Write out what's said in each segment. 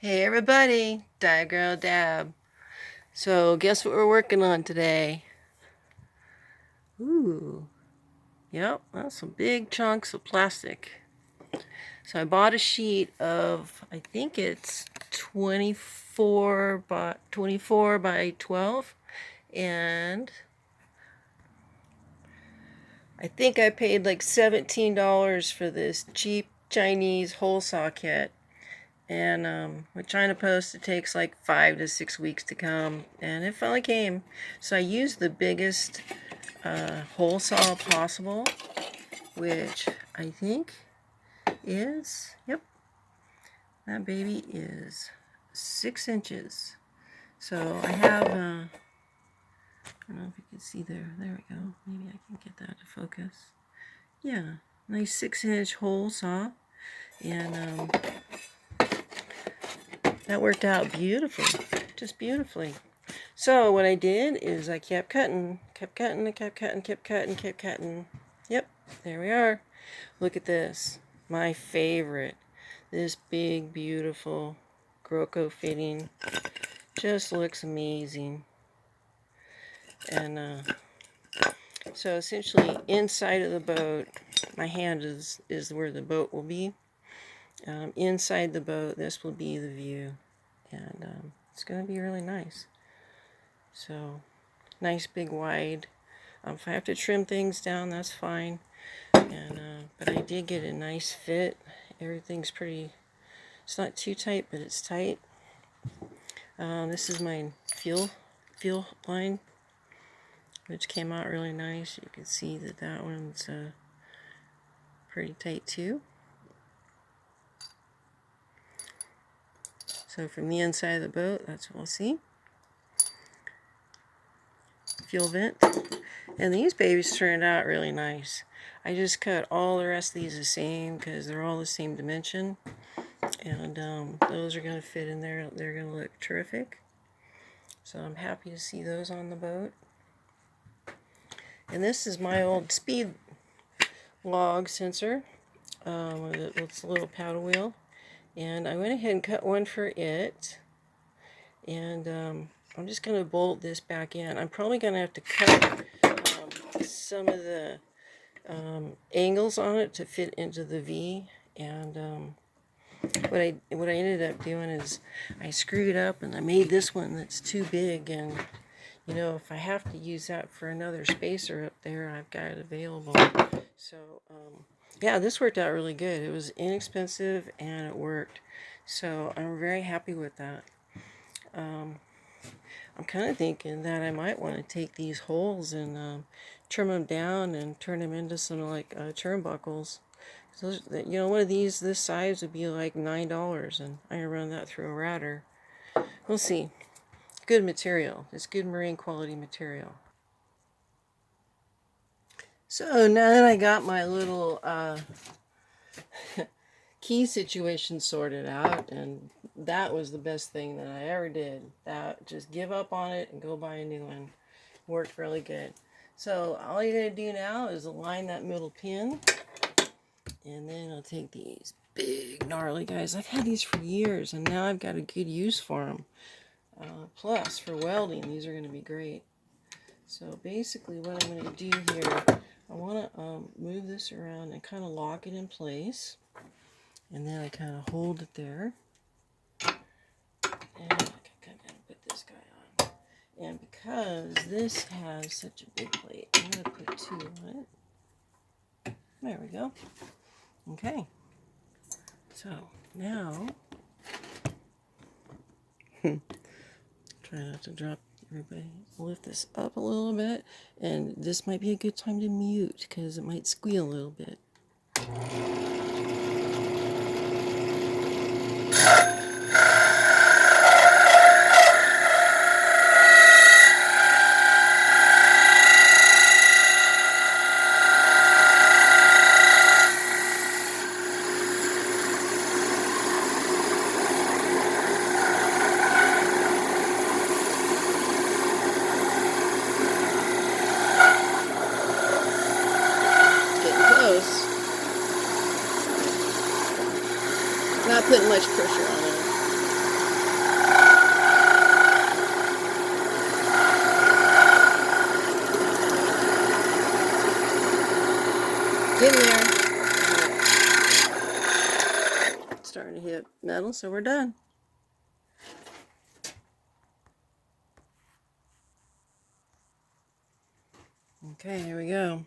Hey everybody, Diagram Dab. So guess what we're working on today? Ooh, yep, that's some big chunks of plastic. So I bought a sheet of, I think it's 24 by 12, and I think I paid like $17 for this cheap Chinese hole saw kit. And with China Post, it takes like 5 to 6 weeks to come, and it finally came. So I used the biggest hole saw possible, which I think is, yep, that baby is 6 inches. So I have, I don't know if you can see there. There we go. Maybe I can get that to focus. Yeah, nice 6-inch hole saw, and that worked out beautifully, just beautifully. So what I did is I kept cutting. Yep, there we are. Look at this. My favorite. This big, beautiful Groco fitting. Just looks amazing. And so essentially inside of the boat, my hand is where the boat will be. Inside the boat, this will be the view. And it's going to be really nice. So, nice big wide. If I have to trim things down, that's fine. But I did get a nice fit. Everything's pretty, it's not too tight, but it's tight. This is my fuel line, which came out really nice. You can see that one's pretty tight too. So from the inside of the boat, that's what we'll see. Fuel vent. And these babies turned out really nice. I just cut all the rest of these the same because they're all the same dimension. And those are going to fit in there. They're going to look terrific. So I'm happy to see those on the boat. And this is my old speed log sensor with its little paddle wheel. And I went ahead and cut one for it. And I'm just going to bolt this back in. I'm probably going to have to cut some of the angles on it to fit into the V. And what I ended up doing is I screwed up and I made this one that's too big, and you know, if I have to use that for another spacer up there, I've got it available. So yeah, this worked out really good. It was inexpensive and it worked, so I'm very happy with that. I'm kind of thinking that I might want to take these holes and trim them down and turn them into some like turnbuckles. So, you know, one of these this size would be like $9, and I can run that through a router. We'll see. Good material. It's good marine quality material. So now that I got my little key situation sorted out, and that was the best thing that I ever did. That just give up on it and go buy a new one. Worked really good. So all you gotta do now is align that middle pin, and then I'll take these big gnarly guys. I've had these for years, and now I've got a good use for them. Plus, for welding, these are going to be great. So basically what I'm going to do here, I want to move this around and kind of lock it in place. And then I kind of hold it there. And I can kind of put this guy on. And because this has such a big plate, I'm going to put 2 on it. There we go. Okay. So now, try not to drop everybody. Lift this up a little bit, and this might be a good time to mute because it might squeal a little bit. Not putting much pressure on it. in there. It's starting to hit metal, so we're done. Okay, here we go.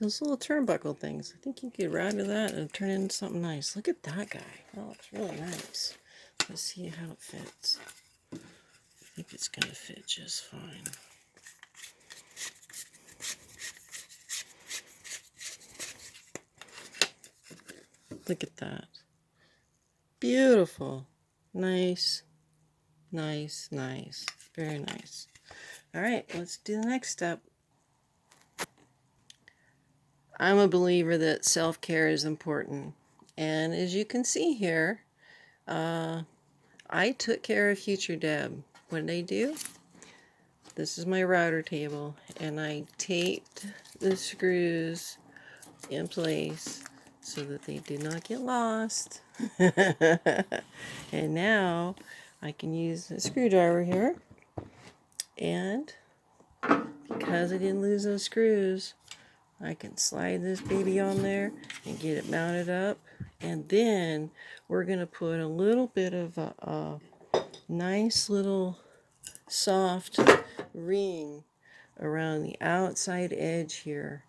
Those little turnbuckle things. I think you could router that and turn it into something nice. Look at that guy. That looks really nice. Let's see how it fits. I think it's going to fit just fine. Look at that. Beautiful. Nice. Nice, nice. Very nice. All right, let's do the next step. I'm a believer that self-care is important. And as you can see here, I took care of future Deb. What did I do? This is my router table, and I taped the screws in place so that they did not get lost. And now I can use a screwdriver here, and because I didn't lose those screws, I can slide this baby on there and get it mounted up. And then we're going to put a little bit of a nice little soft ring around the outside edge here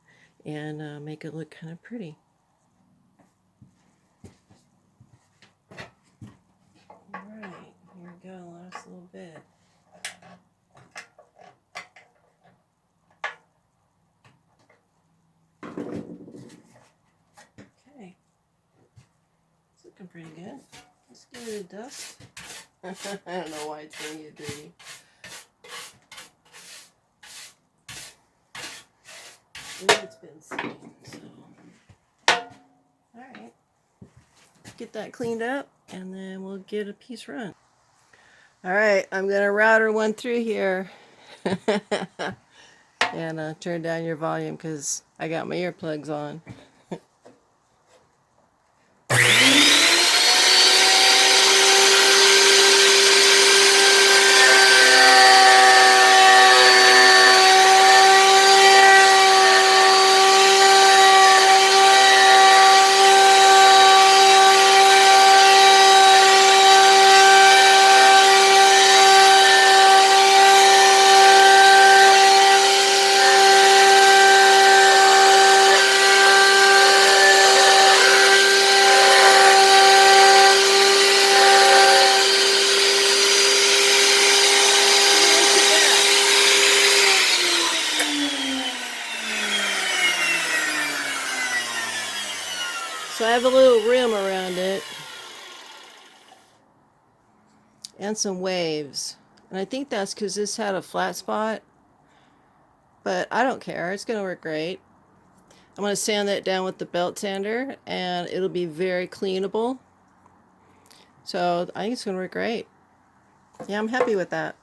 and make it look kind of pretty. Alright, here we go, last little bit. Okay, it's looking pretty good. Let's give it a dust. I don't know why it's going to get dirty. It's been sitting, so. Alright. Get that cleaned up, and then we'll get a piece run. Alright, I'm going to router one through here. And turn down your volume because I got my earplugs on. So I have a little rim around it and some waves, and I think that's because this had a flat spot, but I don't care, it's going to work great. I'm going to sand that down with the belt sander and it'll be very cleanable, so I think it's going to work great. Yeah, I'm happy with that.